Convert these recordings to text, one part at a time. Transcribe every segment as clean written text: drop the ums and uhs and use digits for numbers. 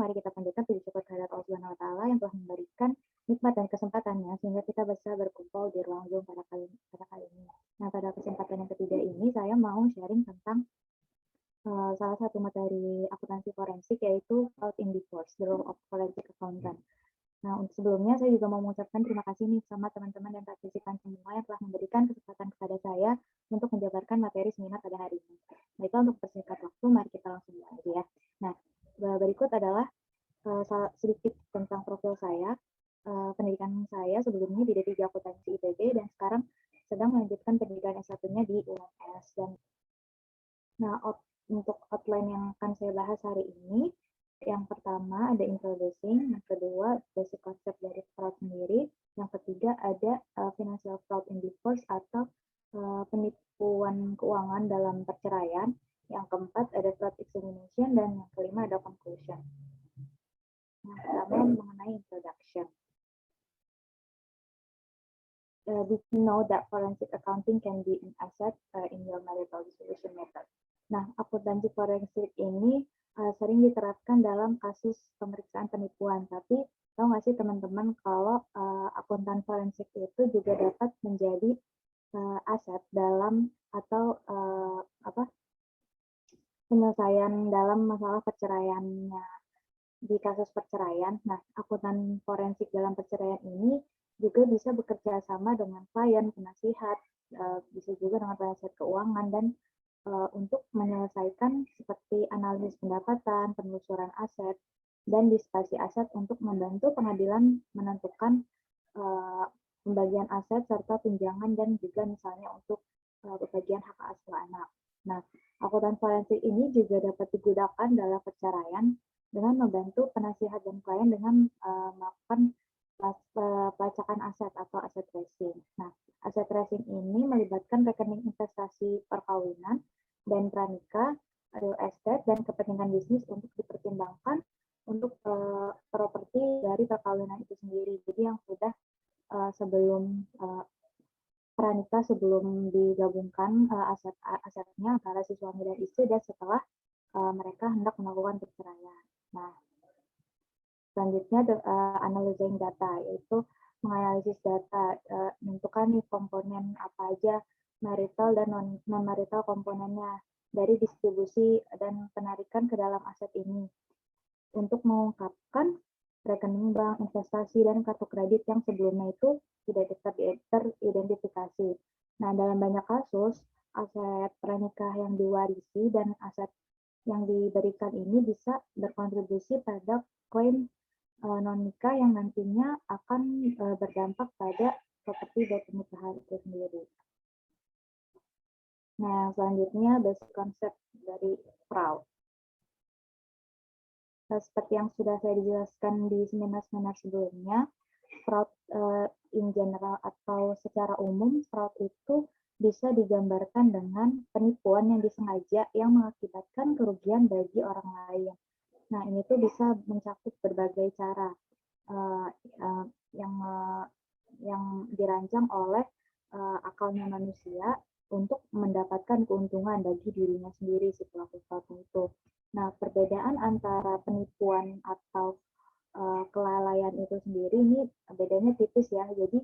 mari kita panjatkan puji syukur kehadirat Allah Subhanahu wa taala yang telah memberikan nikmat dan kesempatannya sehingga kita bisa berkumpul di ruang Zoom pada kali ini. Nah, pada kesempatan yang ketiga ini saya mau sharing tentang salah satu materi akuntansi forensik yaitu Fraud in Divorce, The Role of Forensic Accountant. Nah, untuk sebelumnya saya juga mau mengucapkan terima kasih nih sama teman-teman dan partisipan semua yang telah memberikan kesempatan kepada saya untuk menjabarkan materi seminar pada hari ini. Baiklah, untuk persingkat waktu, mari kita langsung mulai aja ya. Nah, berikut adalah sedikit tentang profil saya. Pendidikan saya sebelumnya di D3 Akuntansi ITB dan sekarang sedang melanjutkan pendidikan S1-nya di UNS. Nah, untuk outline yang akan saya bahas hari ini, yang pertama ada introducing, yang kedua basic konsep dari fraud sendiri, yang ketiga ada financial fraud in divorce atau penipuan keuangan dalam perceraian, yang keempat ada fraud examination, dan yang kelima ada conclusion. Yang pertama mengenai introduction. Did you know that forensic accounting can be an asset in your marital dissolution method? Nah, akuntansi forensik ini sering diterapkan dalam kasus pemeriksaan penipuan. Tapi tahu nggak sih teman-teman kalau akuntan forensik itu juga dapat menjadi aset dalam atau penyelesaian dalam masalah perceraiannya di kasus perceraian. Nah, akuntan forensik dalam perceraian ini juga bisa bekerja sama dengan klien, penasihat, bisa juga dengan penasihat keuangan dan untuk menyelesaikan seperti analisis pendapatan, penelusuran aset, dan disipasi aset untuk membantu pengadilan menentukan pembagian aset serta tunjangan dan juga misalnya untuk pembagian hak asuh anak. Nah, akuntan forensik ini juga dapat digunakan dalam perceraian dengan membantu penasihat dan klien dengan melakukan pelacakan aset atau aset tracing. Nah, aset tracing ini melibatkan rekening investasi perkawinan dan pranikah, real estate, dan kepentingan bisnis untuk dipertimbangkan untuk properti dari perkawinan itu sendiri. Jadi yang sudah sebelum pranikah, sebelum digabungkan asetnya antara si suami dan istri dan setelah mereka hendak melakukan perceraian. Nah, selanjutnya analyzing data, yaitu menganalisis data, menentukan nih komponen apa aja marital dan non-marital komponennya dari distribusi dan penarikan ke dalam aset ini untuk mengungkapkan rekening bank, investasi, dan kartu kredit yang sebelumnya itu tidak teridentifikasi. Nah, dalam banyak kasus, aset pranikah yang diwarisi dan aset yang diberikan ini bisa berkontribusi pada klaim non-nikah yang nantinya akan berdampak pada properti dari pernikahan itu sendiri. Nah, selanjutnya basic konsep dari fraud. Seperti yang sudah saya dijelaskan di seminar-seminar sebelumnya, fraud in general atau secara umum, fraud itu bisa digambarkan dengan penipuan yang disengaja yang mengakibatkan kerugian bagi orang lain. Nah, ini tuh bisa mencakup berbagai cara yang dirancang oleh akalnya manusia untuk mendapatkan keuntungan bagi dirinya sendiri si pelaku fraud itu. Nah, perbedaan antara penipuan atau kelalaian itu sendiri ini bedanya tipis ya. Jadi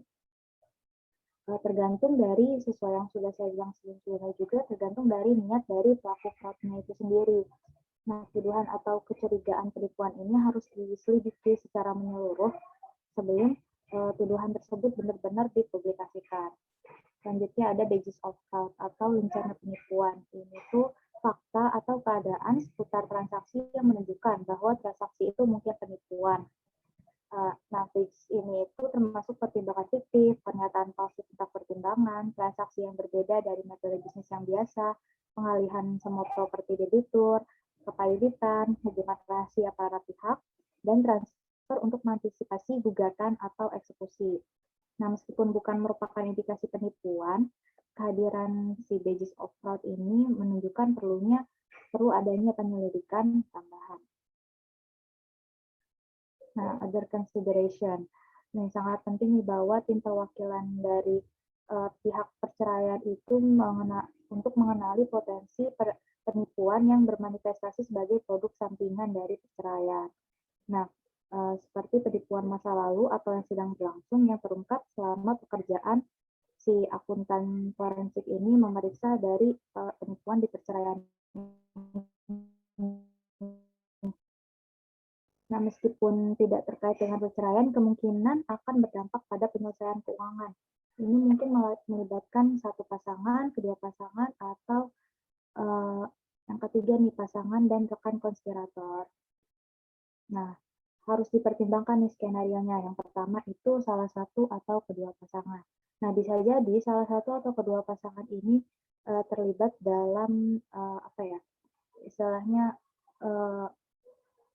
tergantung dari sesuai yang sudah saya bilang sebelumnya juga, tergantung dari niat dari pelaku fraudnya itu sendiri. Nah, tuduhan atau kecurigaan penipuan ini harus diselidiki secara menyeluruh sebelum tuduhan tersebut benar-benar dipublikasikan. Selanjutnya ada basis of fraud atau rencana penipuan. Ini tuh fakta atau keadaan seputar transaksi yang menunjukkan bahwa transaksi itu mungkin penipuan. Nah, basis ini itu termasuk pertimbangan fiktif, pernyataan palsu tentang pertimbangan, transaksi yang berbeda dari metode bisnis yang biasa, pengalihan semua properti debitur, kepalitan, hubungan rahasia para pihak, dan transfer untuk mengantisipasi gugatan atau eksekusi. Nah, meskipun bukan merupakan indikasi penipuan, kehadiran si basis of fraud ini menunjukkan perlu adanya penyelidikan tambahan. Nah, other consideration. Nah, sangat penting nih bahwa tim perwakilan dari pihak perceraian itu untuk mengenali potensi penipuan yang bermanifestasi sebagai produk sampingan dari perceraian. Nah, seperti penipuan masa lalu atau yang sedang berlangsung yang terungkap selama pekerjaan si akuntan forensik ini memeriksa dari penipuan di perceraian. Nah, meskipun tidak terkait dengan perceraian, kemungkinan akan berdampak pada penyelesaian keuangan. Ini mungkin melibatkan satu pasangan, kedua pasangan, atau yang ketiga nih pasangan dan rekan konspirator. Nah, harus dipertimbangkan nih skenario-nya. Yang pertama itu salah satu atau kedua pasangan. Nah, bisa jadi salah satu atau kedua pasangan ini terlibat dalam istilahnya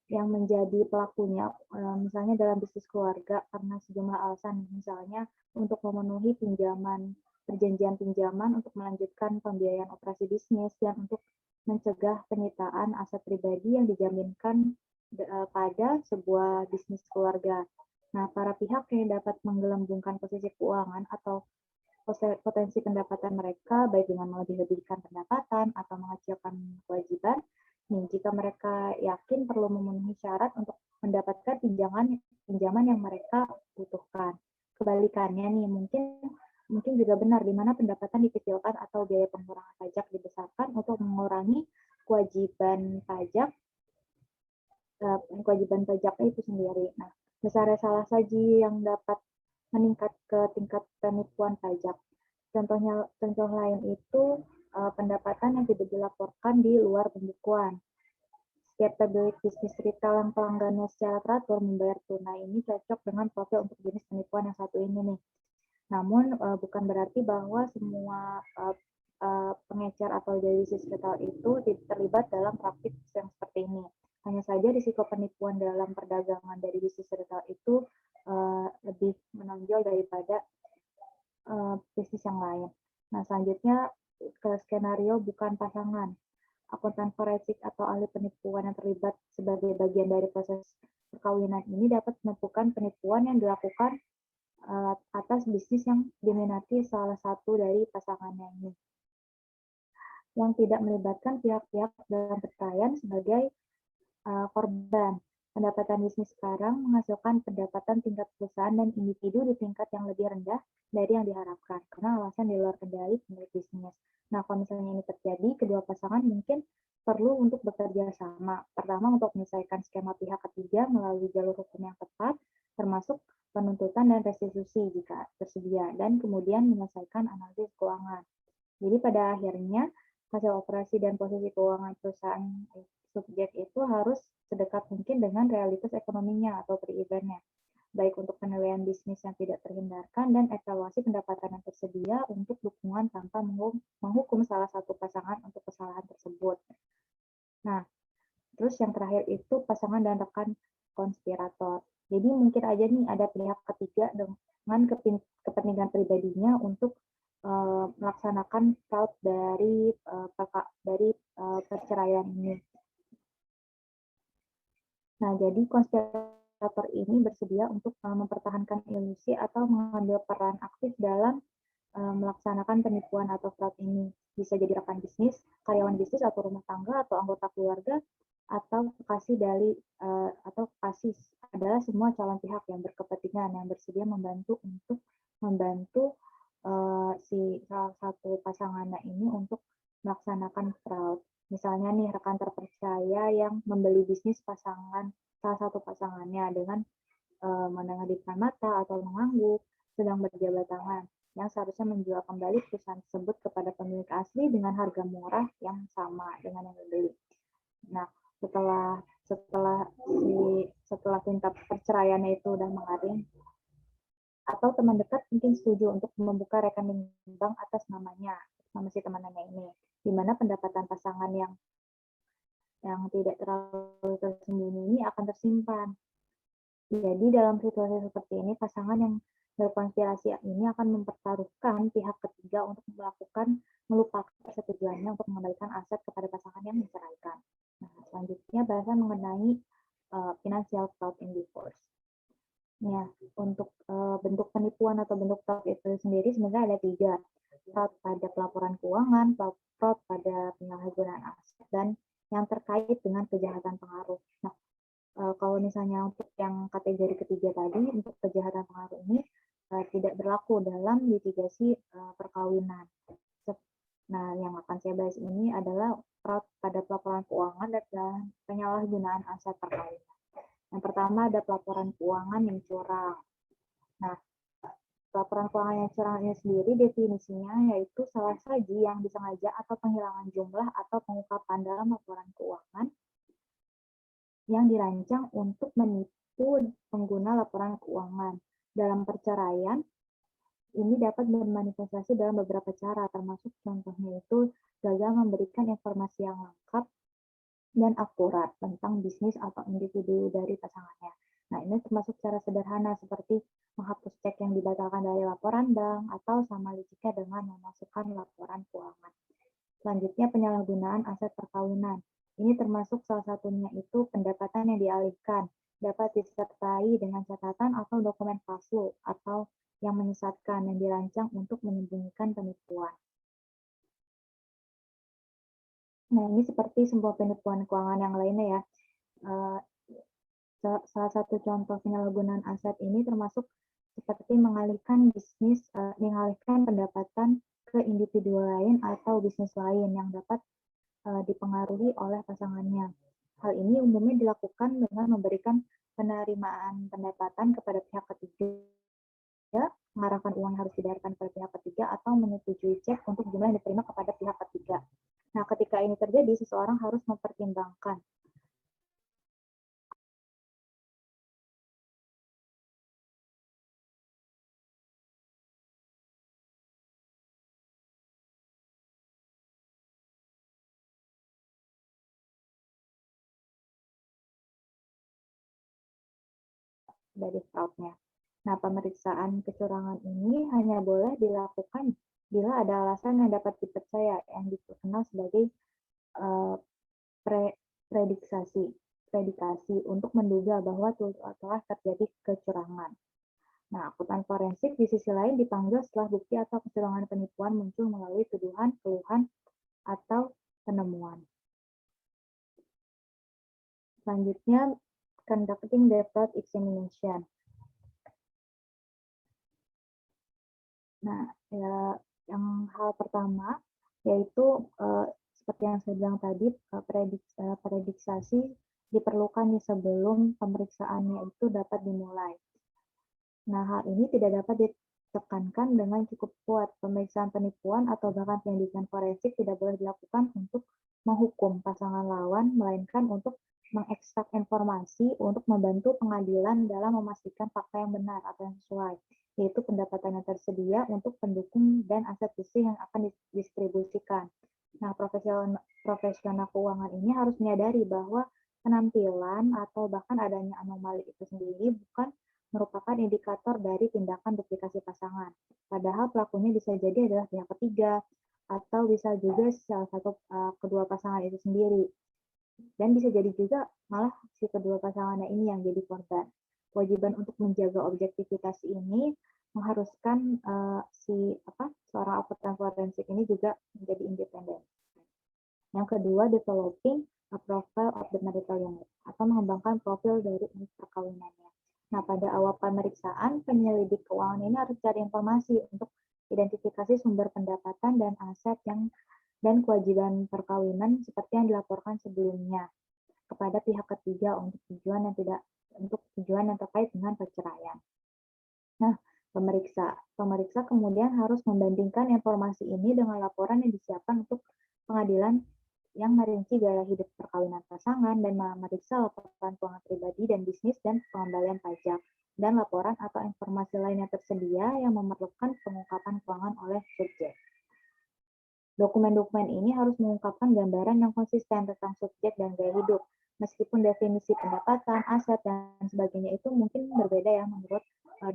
yang menjadi pelakunya, misalnya dalam bisnis keluarga karena sejumlah alasan, misalnya untuk memenuhi perjanjian pinjaman untuk melanjutkan pembiayaan operasi bisnis dan untuk mencegah penyitaan aset pribadi yang dijaminkan pada sebuah bisnis keluarga. Nah, para pihak yang dapat menggelembungkan posisi keuangan atau potensi pendapatan mereka, baik dengan melebih-lebihkan pendapatan atau mengecilkan kewajiban. Jika mereka yakin perlu memenuhi syarat untuk mendapatkan pinjaman yang mereka butuhkan. Kebalikannya nih, mungkin juga benar di mana pendapatan dikecilkan atau biaya pengurangan pajak dibesarkan untuk mengurangi kewajiban pajaknya itu sendiri. Nah, besarnya salah saji yang dapat meningkat ke tingkat penipuan pajak. Contoh lain itu pendapatan yang tidak dilaporkan di luar pembukuan. Setiap pemilik bisnis retail yang pelanggannya secara teratur membayar tunai ini cocok dengan profil untuk jenis penipuan yang satu ini nih. Namun bukan berarti bahwa semua pengecer atau dari bisnis retail itu terlibat dalam praktik yang seperti ini. Hanya saja risiko penipuan dalam perdagangan dari bisnis retail itu lebih menonjol daripada bisnis yang lain. Nah, selanjutnya ke skenario bukan pasangan. Akuntan forensik atau ahli penipuan yang terlibat sebagai bagian dari proses perkawinan ini dapat menemukan penipuan yang dilakukan atas bisnis yang diminati salah satu dari pasangannya ini, yang tidak melibatkan pihak-pihak dalam perceraian sebagai korban. Pendapatan bisnis sekarang menghasilkan pendapatan tingkat perusahaan dan individu di tingkat yang lebih rendah dari yang diharapkan, karena alasan di luar kendali pemilik bisnis. Nah, kalau misalnya ini terjadi, kedua pasangan mungkin perlu untuk bekerja sama. Pertama, untuk menyelesaikan skema pihak ketiga melalui jalur hukum yang tepat, termasuk penuntutan dan restitusi jika tersedia, dan kemudian menyelesaikan analisis keuangan. Jadi pada akhirnya, hasil operasi dan posisi keuangan perusahaan subjek itu harus sedekat mungkin dengan realitas ekonominya atau break-even-nya, baik untuk penilaian bisnis yang tidak terhindarkan dan evaluasi pendapatan yang tersedia untuk dukungan tanpa menghukum salah satu pasangan untuk kesalahan tersebut. Nah, terus yang terakhir itu pasangan dan rekan konspirator. Jadi mungkin aja nih ada pihak ketiga dengan kepentingan pribadinya untuk melaksanakan fraud dari perceraian ini. Nah, jadi konspirator ini bersedia untuk mempertahankan ilusi atau mengambil peran aktif dalam melaksanakan penipuan atau fraud ini. Bisa jadi rekan bisnis, karyawan bisnis atau rumah tangga atau anggota keluarga atau kekasih adalah semua calon pihak yang berkepentingan yang bersedia membantu si salah satu pasangannya ini untuk melaksanakan fraud. Misalnya nih rekan terpercaya yang membeli bisnis salah satu pasangannya dengan menengahkan mata atau mengangguk sedang berjabat tangan yang seharusnya menjual kembali perusahaan tersebut kepada pemilik asli dengan harga murah yang sama dengan yang dibeli. Nah, setelah tingkat perceraiannya itu udah mengering, atau teman dekat mungkin setuju untuk membuka rekening bank atas nama si temannya ini, di mana pendapatan pasangan yang tidak terlalu tersembunyi ini akan tersimpan. Jadi dalam situasi seperti ini, pasangan yang berkonspirasi ini akan mempertaruhkan pihak ketiga untuk melupakan persetujuannya untuk mengembalikan aset kepada pasangan yang menceraikan. Nah, selanjutnya bahasan mengenai financial fraud in divorce. Ya, untuk bentuk penipuan atau bentuk fraud itu sendiri sebenarnya ada 3. Fraud pada pelaporan keuangan, fraud pada penyalahgunaan aset, dan yang terkait dengan kejahatan pengaruh. Nah, Kalau misalnya untuk yang kategori ketiga tadi, untuk kejahatan pengaruh ini tidak berlaku dalam litigasi perkawinan. Nah, yang akan saya bahas ini adalah fraud pada pelaporan keuangan dan penyalahgunaan aset perkawinan. Yang pertama ada pelaporan keuangan yang curang. Nah, laporan keuangan yang curang ini sendiri definisinya yaitu salah saji yang disengaja atau penghilangan jumlah atau pengungkapan dalam laporan keuangan yang dirancang untuk menipu pengguna laporan keuangan. Dalam perceraian, ini dapat bermanifestasi dalam beberapa cara, termasuk contohnya itu gagal memberikan informasi yang lengkap dan akurat tentang bisnis atau individu dari pasangannya. Nah, ini termasuk cara sederhana seperti menghapus cek yang dibatalkan dari laporan bank atau sama liciknya dengan memasukkan laporan keuangan. Selanjutnya, penyalahgunaan aset perkawinan. Ini termasuk salah satunya itu pendapatan yang dialihkan dapat disertai dengan catatan atau dokumen palsu atau yang menyesatkan yang dirancang untuk menyembunyikan penipuan. Nah, ini seperti sebuah penipuan keuangan yang lainnya ya. Salah satu contoh penyalahgunaan aset ini termasuk seperti mengalihkan pendapatan ke individu lain atau bisnis lain yang dapat dipengaruhi oleh pasangannya. Hal ini umumnya dilakukan dengan memberikan penerimaan pendapatan kepada pihak ketiga, mengarahkan uang yang harus dibayarkan kepada pihak ketiga, atau menyetujui cek untuk jumlah yang diterima kepada pihak ketiga. Nah, ketika ini terjadi, seseorang harus mempertimbangkan dari fraudnya. Nah, pemeriksaan kecurangan ini hanya boleh dilakukan bila ada alasan yang dapat dipercaya yang dikenal sebagai predikasi untuk menduga bahwa telah terjadi kecurangan. Nah, akuntan forensik di sisi lain dipanggil setelah bukti atau kecurangan penipuan muncul melalui tuduhan, keluhan, atau penemuan. Selanjutnya, conducting the fraud examination. Nah, yang hal pertama yaitu seperti yang saya bilang tadi, prediksasi diperlukan nih sebelum pemeriksaannya itu dapat dimulai. Nah, hal ini tidak dapat ditekankan dengan cukup kuat. Pemeriksaan penipuan atau bahkan penyelidikan forensik tidak boleh dilakukan untuk menghukum pasangan lawan, melainkan untuk mengekstrak informasi untuk membantu pengadilan dalam memastikan fakta yang benar atau yang sesuai, yaitu pendapatan yang tersedia untuk pendukung dan aset bersih yang akan didistribusikan. Nah, profesional keuangan ini harus menyadari bahwa penampilan atau bahkan adanya anomali itu sendiri bukan merupakan indikator dari tindakan duplikasi pasangan. Padahal pelakunya bisa jadi adalah pihak ketiga, atau bisa juga salah satu kedua pasangan itu sendiri. Dan bisa jadi juga malah si kedua pasangannya ini yang jadi korban. Kewajiban untuk menjaga objektivitas ini mengharuskan seorang akuntan forensik ini juga menjadi independen. Yang kedua, developing a profile of the marital unit, atau mengembangkan profil dari unit perkawinannya. Nah, pada awal pemeriksaan, penyelidik keuangan ini harus cari informasi untuk identifikasi sumber pendapatan dan aset dan kewajiban perkawinan seperti yang dilaporkan sebelumnya kepada pihak ketiga untuk tujuan yang terkait dengan perceraian. Nah, pemeriksa kemudian harus membandingkan informasi ini dengan laporan yang disiapkan untuk pengadilan yang merinci gaya hidup perkawinan pasangan dan memeriksa laporan keuangan pribadi dan bisnis dan pengembalian pajak dan laporan atau informasi lain yang tersedia yang memerlukan pengungkapan keuangan oleh subjek. Dokumen-dokumen ini harus mengungkapkan gambaran yang konsisten tentang subjek dan gaya hidup, meskipun definisi pendapatan, aset, dan sebagainya itu mungkin berbeda ya menurut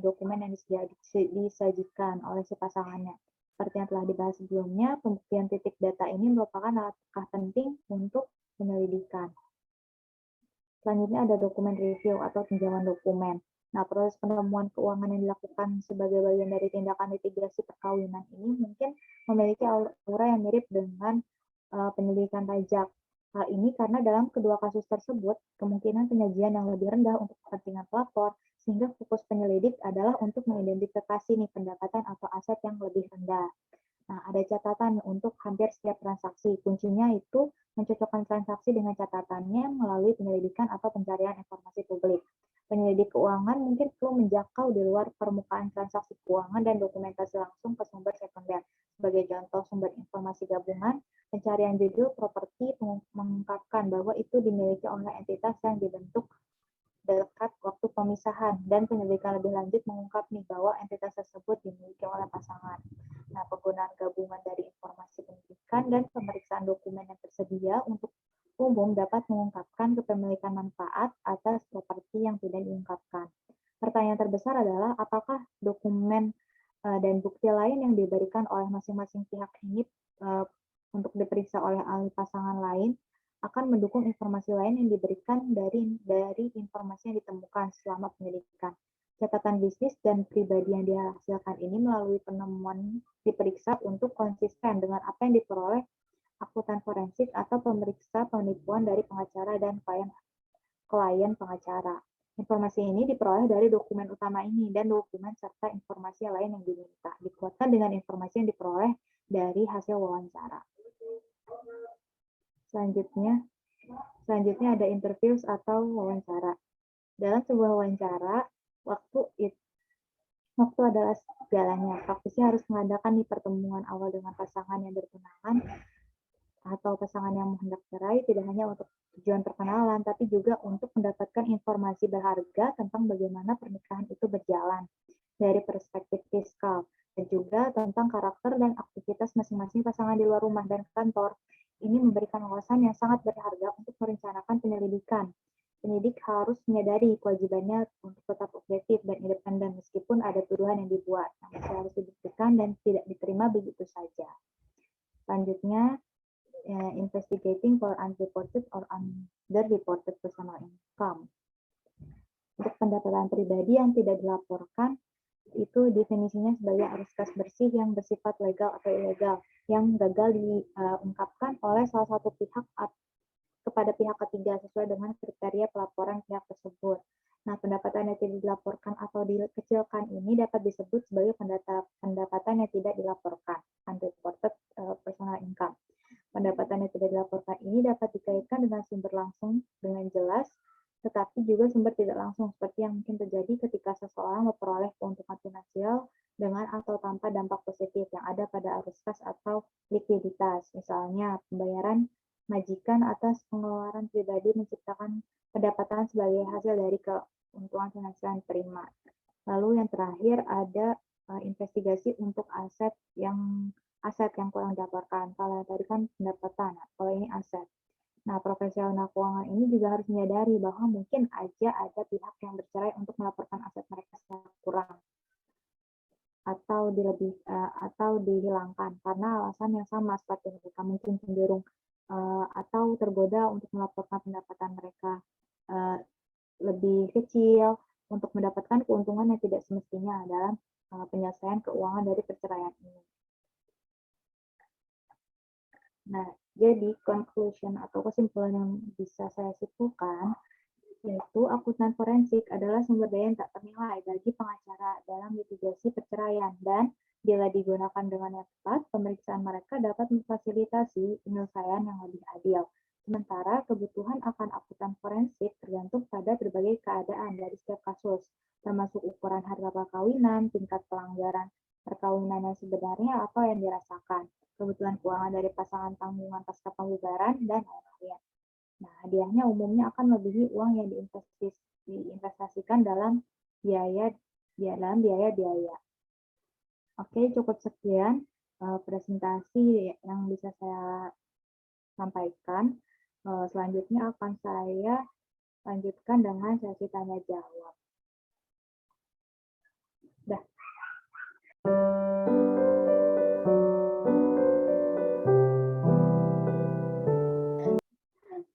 dokumen yang disajikan oleh si pasangannya. Seperti yang telah dibahas sebelumnya, pembuktian titik data ini merupakan langkah penting untuk penyelidikan. Selanjutnya ada dokumen review atau pinjaman dokumen. Nah, proses penemuan keuangan yang dilakukan sebagai bagian dari tindakan litigasi perkawinan ini mungkin memiliki aura yang mirip dengan penyelidikan pajak. Hal ini karena dalam kedua kasus tersebut, kemungkinan penyajian yang lebih rendah untuk kepentingan pelapor, sehingga fokus penyelidik adalah untuk mengidentifikasi nih pendapatan atau aset yang lebih rendah. Nah, ada catatan untuk hampir setiap transaksi. Kuncinya itu mencocokkan transaksi dengan catatannya melalui penyelidikan atau pencarian informasi publik. Penyelidik keuangan mungkin perlu menjangkau di luar permukaan transaksi keuangan dan dokumentasi langsung ke sumber sekunder. Sebagai contoh sumber informasi gabungan, pencarian judul properti mengungkapkan bahwa itu dimiliki oleh entitas yang dibentuk dekat waktu pemisahan, dan penyelidikan lebih lanjut mengungkap nih bahwa entitas tersebut dimiliki oleh pasangan. Nah, penggunaan gabungan dari informasi pendidikan dan pemeriksaan dokumen yang tersedia untuk umum dapat mengungkapkan kepemilikan manfaat atas properti yang tidak diungkapkan. Pertanyaan terbesar adalah apakah dokumen dan bukti lain yang diberikan oleh masing-masing pihak ini untuk diperiksa oleh ahli pasangan lain akan mendukung informasi lain yang diberikan dari informasi yang ditemukan selama penyelidikan. Catatan bisnis dan pribadi yang dihasilkan ini melalui penemuan diperiksa untuk konsisten dengan apa yang diperoleh akuntan forensik atau pemeriksa penipuan dari pengacara dan klien pengacara. Informasi ini diperoleh dari dokumen utama ini dan dokumen serta informasi lain yang diminta, dikuatkan dengan informasi yang diperoleh dari hasil wawancara. Selanjutnya ada interview atau wawancara. Dalam sebuah wawancara, waktu adalah segalanya. Praktisi harus mengadakan pertemuan awal dengan pasangan yang bertunangan atau pasangan yang hendak cerai, tidak hanya untuk tujuan perkenalan, tapi juga untuk mendapatkan informasi berharga tentang bagaimana pernikahan itu berjalan dari perspektif fiskal, dan juga tentang karakter dan aktivitas masing-masing pasangan di luar rumah dan kantor. Ini memberikan wawasan yang sangat berharga untuk merencanakan penyelidikan. Penyidik harus menyadari kewajibannya untuk tetap objektif dan independen meskipun ada tuduhan yang dibuat, yang masih harus dibuktikan dan tidak diterima begitu saja. Selanjutnya, investigating for unreported or underreported personal income. Untuk pendapatan pribadi yang tidak dilaporkan, itu definisinya sebagai arus kas bersih yang bersifat legal atau ilegal, yang gagal diungkapkan oleh salah satu pihak kepada pihak ketiga sesuai dengan kriteria pelaporan pihak tersebut. Nah, pendapatan yang tidak dilaporkan atau dikecilkan ini dapat disebut sebagai pendapatan yang tidak dilaporkan, unreported personal income. Pendapatan yang tidak dilaporkan ini dapat dikaitkan dengan sumber langsung dengan jelas, tetapi juga sumber tidak langsung, seperti yang mungkin terjadi ketika seseorang memperoleh keuntungan finansial dengan atau tanpa dampak positif yang ada pada arus kas atau likuiditas. Misalnya, pembayaran majikan atas pengeluaran pribadi menciptakan pendapatan sebagai hasil dari keuntungan finansial yang diterima. Lalu yang terakhir ada investigasi untuk aset yang kurang dilaporkan. Kalau tadi kan pendapatan, kalau ini aset. Nah, profesional keuangan ini juga harus menyadari bahwa mungkin aja ada pihak yang bercerai untuk melaporkan aset mereka secara kurang atau dihilangkan karena alasan yang sama seperti mereka mungkin cenderung atau tergoda untuk melaporkan pendapatan mereka lebih kecil untuk mendapatkan keuntungan yang tidak semestinya dalam penyelesaian keuangan dari perceraian ini. Nah, jadi conclusion atau kesimpulan yang bisa saya simpulkan yaitu akuntan forensik adalah sumber daya yang tak ternilai bagi pengacara dalam litigasi perceraian, dan bila digunakan dengan yang tepat, pemeriksaan mereka dapat memfasilitasi penyelesaian yang lebih adil. Sementara kebutuhan akan akuntan forensik tergantung pada berbagai keadaan dari setiap kasus, termasuk ukuran harta perkawinan, tingkat pelanggaran perkawinan yang sebenarnya atau yang dirasakan, kebutuhan keuangan dari pasangan tanggungan pasca pembubaran, dan lain-lain. Nah, hadiahnya umumnya akan melebihi uang yang diinvestasikan dalam biaya. Oke, cukup sekian presentasi yang bisa saya sampaikan. Selanjutnya akan saya lanjutkan dengan sesi tanya jawab. Dah.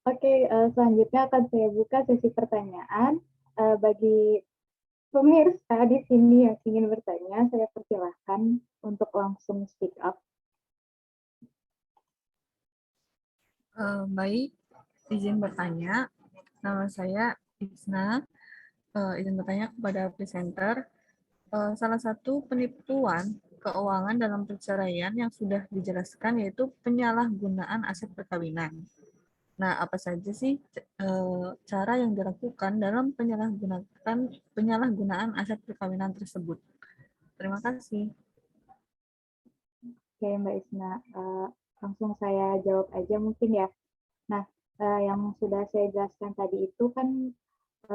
Oke, selanjutnya akan saya buka sesi pertanyaan. Bagi pemirsa di sini yang ingin bertanya, saya persilahkan untuk langsung speak up. Baik, izin bertanya. Nama saya Isna. Izin bertanya kepada presenter. Salah satu penipuan keuangan dalam perceraian yang sudah dijelaskan yaitu penyalahgunaan aset perkawinan. Nah, apa saja sih cara yang dilakukan dalam penyalahgunaan aset perkawinan tersebut? Terima kasih. Oke, Mbak Isna, langsung saya jawab aja mungkin ya. Nah, yang sudah saya jelaskan tadi itu kan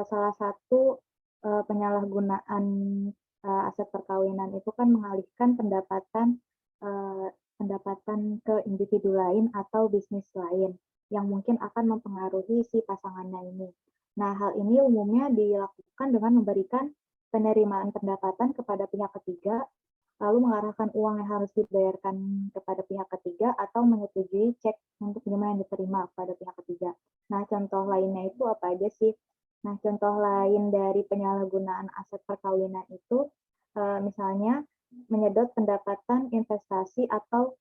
salah satu penyalahgunaan aset perkawinan itu kan mengalihkan pendapatan ke individu lain atau bisnis lain yang mungkin akan mempengaruhi si pasangannya ini. Nah, hal ini umumnya dilakukan dengan memberikan penerimaan pendapatan kepada pihak ketiga, lalu mengarahkan uang yang harus dibayarkan kepada pihak ketiga atau menyetujui cek untuk pinjaman yang diterima kepada pihak ketiga. Nah, contoh lainnya itu apa aja sih? Nah, contoh lain dari penyalahgunaan aset perkawinan itu misalnya menyedot pendapatan investasi atau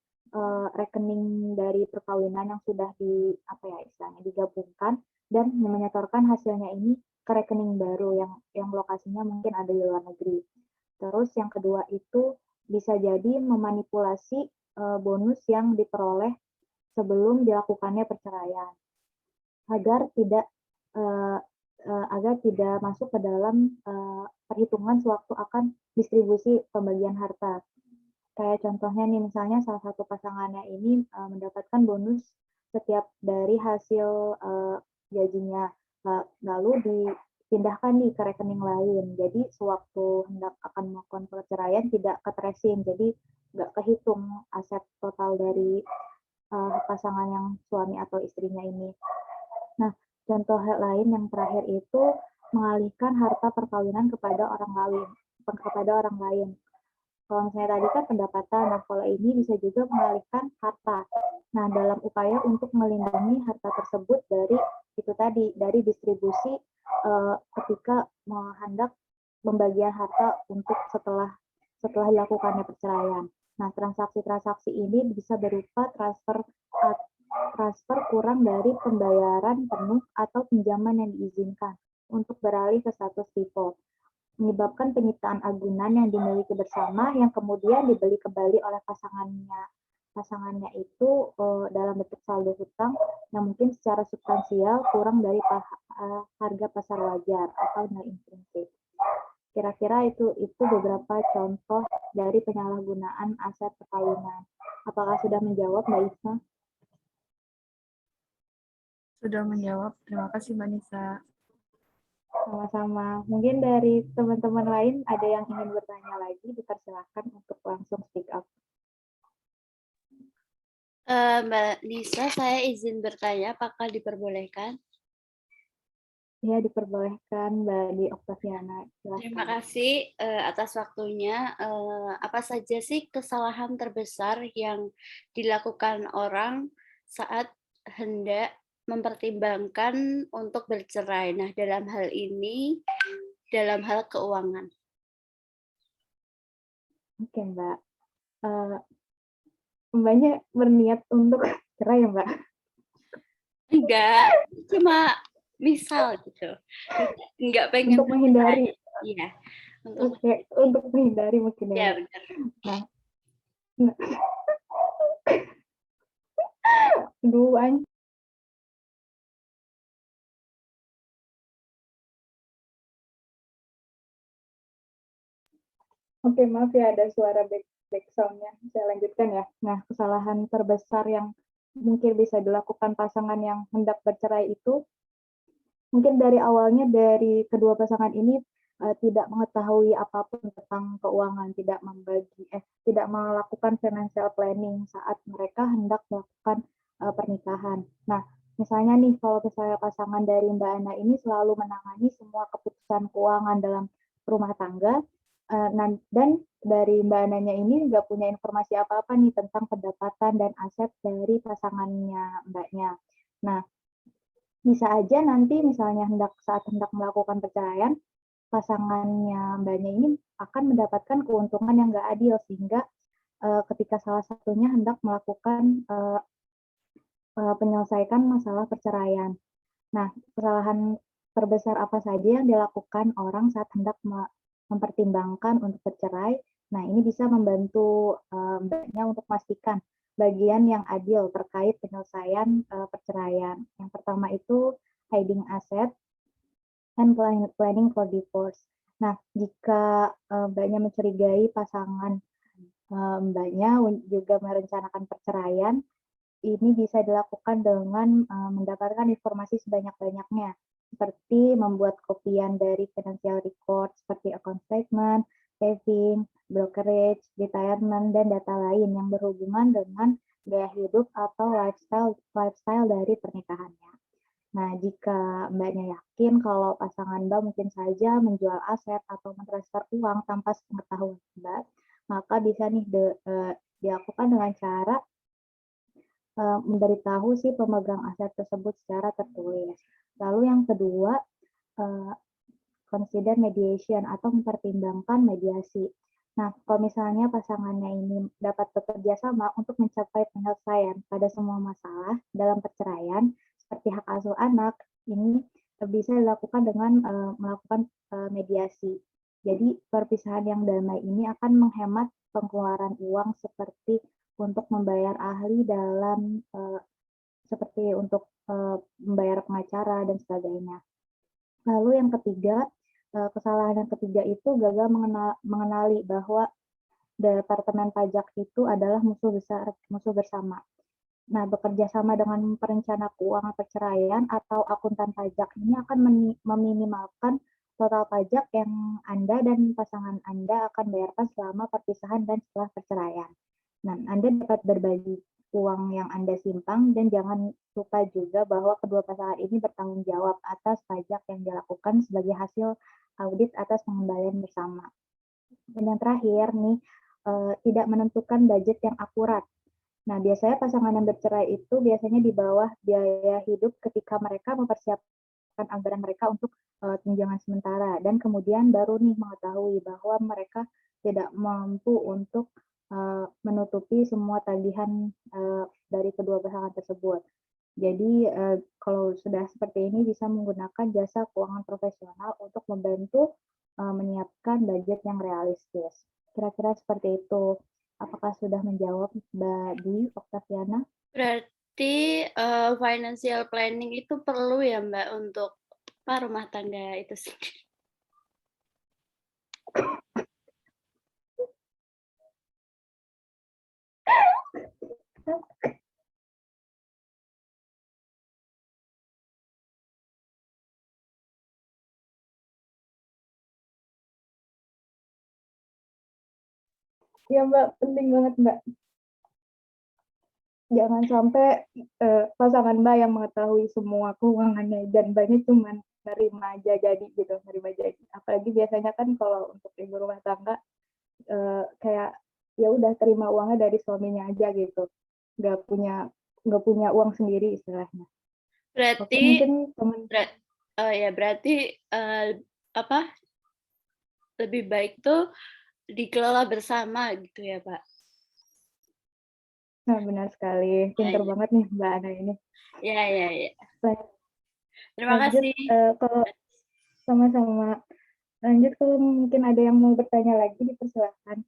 rekening dari perkawinan yang sudah digabungkan dan menyetorkan hasilnya ini ke rekening baru yang lokasinya mungkin ada di luar negeri. Terus yang kedua itu bisa jadi memanipulasi bonus yang diperoleh sebelum dilakukannya perceraian agar tidak uh, agar tidak masuk ke dalam perhitungan sewaktu akan distribusi pembagian harta. Kayak contohnya nih, misalnya salah satu pasangannya ini mendapatkan bonus setiap dari hasil gajinya, lalu dipindahkan nih ke rekening lain. Jadi sewaktu hendak akan melakukan perceraian tidak ke tracing, jadi nggak kehitung aset total dari pasangan yang suami atau istrinya ini. Nah, contoh lain yang terakhir itu mengalihkan harta perkawinan kepada orang lain. Kalau misalnya tadi kan pendapatan, nah kalau ini bisa juga mengalihkan harta. Nah, dalam upaya untuk melindungi harta tersebut dari distribusi ketika hendak pembagian harta untuk setelah dilakukannya perceraian. Nah, transaksi-transaksi ini bisa berupa transfer kurang dari pembayaran penuh atau pinjaman yang diizinkan untuk beralih ke status default, menyebabkan penyitaan agunan yang dimiliki bersama yang kemudian dibeli kembali oleh pasangannya itu dalam bentuk saldo hutang yang mungkin secara substansial kurang dari harga pasar wajar atau nilai intrinsik. Kira-kira itu beberapa contoh dari penyalahgunaan aset perkawinan. Apakah sudah menjawab, Mbak Isma? Sudah menjawab. Terima kasih, Mbak Nisa. Sama-sama. Mungkin dari teman-teman lain ada yang ingin bertanya lagi, dipersilakan untuk langsung speak up. Mbak Nisa, saya izin bertanya, apakah diperbolehkan? Ya, diperbolehkan Mbak Di Oktaviana. Terima kasih atas waktunya. Apa saja sih kesalahan terbesar yang dilakukan orang saat hendak mempertimbangkan untuk bercerai? Nah, dalam hal ini, dalam hal keuangan. Oke, Mbak. Mbaknya berniat untuk cerai ya, Mbak? Enggak, cuma misal gitu. Enggak pengen untuk menghindari. Iya. Oke, untuk menghindari mungkin ya. Benar. Nah. Aduh, Oke, maaf ya ada suara back sound-nya. Saya lanjutkan ya. Nah, kesalahan terbesar yang mungkin bisa dilakukan pasangan yang hendak bercerai itu mungkin dari awalnya dari kedua pasangan ini tidak mengetahui apapun tentang keuangan, tidak melakukan financial planning saat mereka hendak melakukan pernikahan. Nah, misalnya nih kalau misalnya pasangan dari Mbak Ana ini selalu menangani semua keputusan keuangan dalam rumah tangga, dan dari Mbak Ananya ini nggak punya informasi apa-apa nih tentang pendapatan dan aset dari pasangannya Mbaknya. Nah, bisa aja nanti misalnya saat hendak melakukan perceraian, pasangannya Mbaknya ini akan mendapatkan keuntungan yang nggak adil sehingga ketika salah satunya hendak melakukan menyelesaikan masalah perceraian. Nah, kesalahan terbesar apa saja yang dilakukan orang saat hendak mempertimbangkan untuk bercerai? Nah, ini bisa membantu Mbaknya untuk memastikan bagian yang adil terkait penyelesaian perceraian. Yang pertama itu hiding asset and planning for divorce. Nah, jika Mbaknya mencurigai pasangan Mbaknya juga merencanakan perceraian, ini bisa dilakukan dengan mendapatkan informasi sebanyak-banyaknya, seperti membuat kopian dari financial record seperti account statement, saving, brokerage, retirement, dan data lain yang berhubungan dengan gaya hidup atau lifestyle dari pernikahannya. Nah, jika Mbaknya yakin kalau pasangan Mbak mungkin saja menjual aset atau mentransfer uang tanpa sepengetahuan Mbak, maka bisa nih dilakukan dengan cara memberitahu si pemegang aset tersebut secara tertulis. Lalu yang kedua, consider mediation atau mempertimbangkan mediasi. Nah, kalau misalnya pasangannya ini dapat bekerja sama untuk mencapai penyelesaian pada semua masalah dalam perceraian, seperti hak asuh anak, ini bisa dilakukan dengan melakukan mediasi. Jadi, perpisahan yang damai ini akan menghemat pengeluaran uang seperti untuk membayar ahli dalam seperti untuk membayar pengacara dan sebagainya. Lalu yang ketiga, kesalahan yang ketiga itu gagal mengenali bahwa Departemen Pajak itu adalah musuh bersama. Nah, bekerja sama dengan perencana keuangan perceraian atau akuntan pajak ini akan meminimalkan total pajak yang Anda dan pasangan Anda akan bayarkan selama perpisahan dan setelah perceraian. Nah, Anda dapat berbagi uang yang Anda simpan dan jangan lupa juga bahwa kedua pasangan ini bertanggung jawab atas pajak yang dilakukan sebagai hasil audit atas pengembalian bersama. Dan yang terakhir nih, tidak menentukan budget yang akurat. Nah, biasanya pasangan yang bercerai itu biasanya di bawah biaya hidup ketika mereka mempersiapkan anggaran mereka untuk tunjangan sementara dan kemudian baru nih mengetahui bahwa mereka tidak mampu untuk menutupi semua tagihan dari kedua pasangan tersebut. Jadi kalau sudah seperti ini bisa menggunakan jasa keuangan profesional untuk membantu menyiapkan budget yang realistis. Kira-kira seperti itu. Apakah sudah menjawab Mbak Dwi Oktaviana? Berarti financial planning itu perlu ya Mbak untuk rumah tangga itu sendiri. Iya Mbak, penting banget Mbak. Jangan sampai pasangan Mbak yang mengetahui semua keuangannya dan Mbaknya cuma nerima aja jadi gitu, nerima jadi. Apalagi biasanya kan kalau untuk ibu rumah tangga kayak ya udah terima uangnya dari suaminya aja gitu, nggak punya uang sendiri istilahnya. Oke, Berarti mungkin teman berarti lebih baik tuh dikelola bersama gitu ya Pak. Nah, benar sekali, pinter banget nih Mbak Ana ini. Ya. Terima Lanjut, kasih. kalau sama-sama. Lanjut, kalau mungkin ada yang mau bertanya lagi, dipersilakan.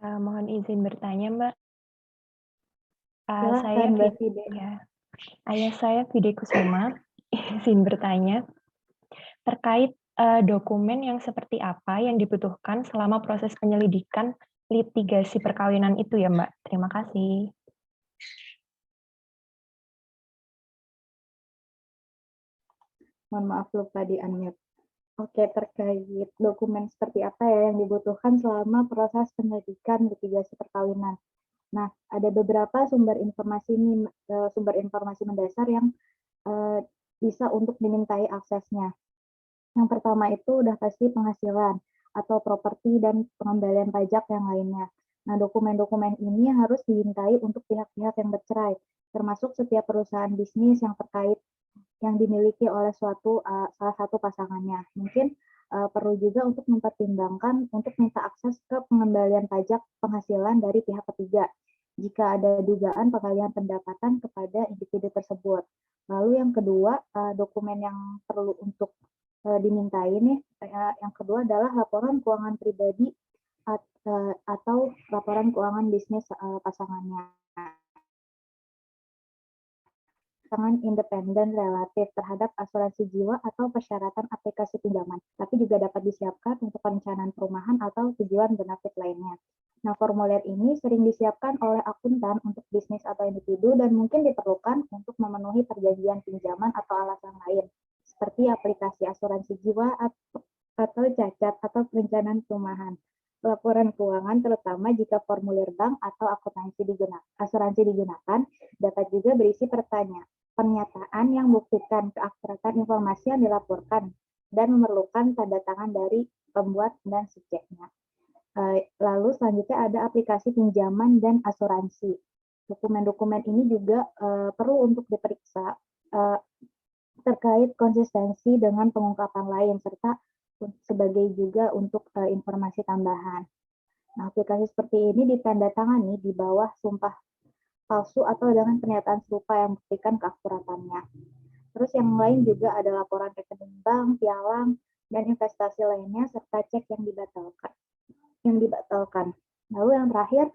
Mohon izin bertanya, Mbak. Silahkan, Mbak Fide. Ya, ayah saya Fide Kusuma, izin bertanya terkait dokumen yang seperti apa yang dibutuhkan selama proses penyelidikan litigasi perkawinan itu ya, Mbak. Terima kasih. Mohon maaf lupa di-unmute. Oke, terkait dokumen seperti apa ya yang dibutuhkan selama proses penyelidikan litigasi perkawinan. Nah, ada beberapa sumber informasi mendasar yang bisa untuk dimintai aksesnya. Yang pertama itu udah pasti penghasilan atau properti dan pengembalian pajak yang lainnya. Nah, dokumen-dokumen ini harus dimintai untuk pihak-pihak yang bercerai, termasuk setiap perusahaan bisnis yang terkait yang dimiliki oleh salah satu pasangannya. Mungkin perlu juga untuk mempertimbangkan untuk minta akses ke pengembalian pajak penghasilan dari pihak ketiga. jika ada dugaan pengalihan pendapatan kepada individu tersebut. Lalu yang kedua, dokumen yang perlu untuk dimintai nih, yang kedua adalah laporan keuangan pribadi atau laporan keuangan bisnis pasangannya. Pasangan independen relatif terhadap asuransi jiwa atau persyaratan aplikasi pinjaman, tapi juga dapat disiapkan untuk perencanaan perumahan atau tujuan benefit lainnya. Nah, formulir ini sering disiapkan oleh akuntan untuk bisnis atau individu dan mungkin diperlukan untuk memenuhi perjanjian pinjaman atau alasan lain, seperti aplikasi asuransi jiwa atau cacat atau perencanaan perumahan. Laporan keuangan terutama jika formulir bank atau asuransi digunakan dapat juga berisi pernyataan yang buktikan keakuratan informasi yang dilaporkan dan memerlukan tanda tangan dari pembuat dan subjeknya. Lalu selanjutnya ada aplikasi pinjaman dan asuransi. Dokumen-dokumen ini juga perlu untuk diperiksa terkait konsistensi dengan pengungkapan lain serta sebagai juga untuk informasi tambahan. Nah, aplikasi seperti ini ditandatangani di bawah sumpah palsu atau dengan pernyataan serupa yang membuktikan keakuratannya. Terus yang lain juga ada laporan rekening bank, pialang, dan investasi lainnya serta cek yang dibatalkan. Lalu yang terakhir,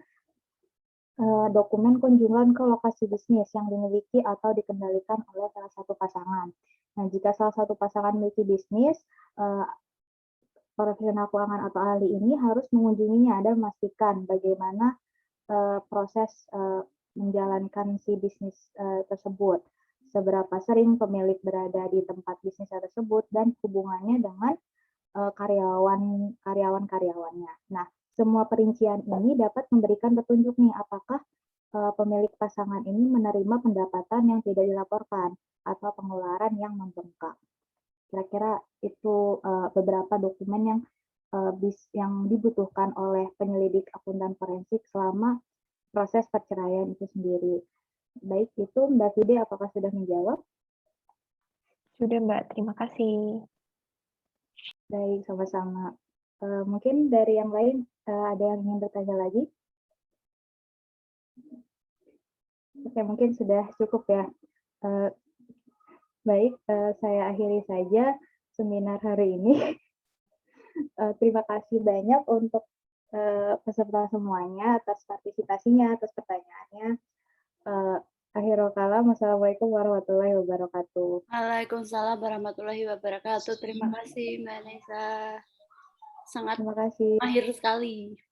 dokumen kunjungan ke lokasi bisnis yang dimiliki atau dikendalikan oleh salah satu pasangan. Nah, jika salah satu pasangan memiliki bisnis, profesional keuangan atau ahli ini harus mengunjunginya dan memastikan bagaimana proses menjalankan si bisnis tersebut, seberapa sering pemilik berada di tempat bisnis tersebut, dan hubungannya dengan karyawan-karyawannya. Nah, semua perincian ini dapat memberikan petunjuk nih apakah pemilik pasangan ini menerima pendapatan yang tidak dilaporkan atau pengeluaran yang membengkak. Kira-kira itu beberapa dokumen yang dibutuhkan oleh penyelidik akuntan forensik selama proses perceraian itu sendiri. Baik, itu Mbak Fide, apakah sudah menjawab? Sudah, Mbak. Terima kasih. Baik, sama-sama. Mungkin dari yang lain ada yang ingin bertanya lagi? Oke, mungkin sudah cukup ya. Baik, saya akhiri saja seminar hari ini. Terima kasih banyak untuk peserta semuanya atas partisipasinya, atas pertanyaannya. Akhirul kalam, wassalamualaikum warahmatullahi wabarakatuh. Waalaikumsalam warahmatullahi wabarakatuh. Terima kasih Mbak Nesa. Sangat Terima kasih. mahir sekali.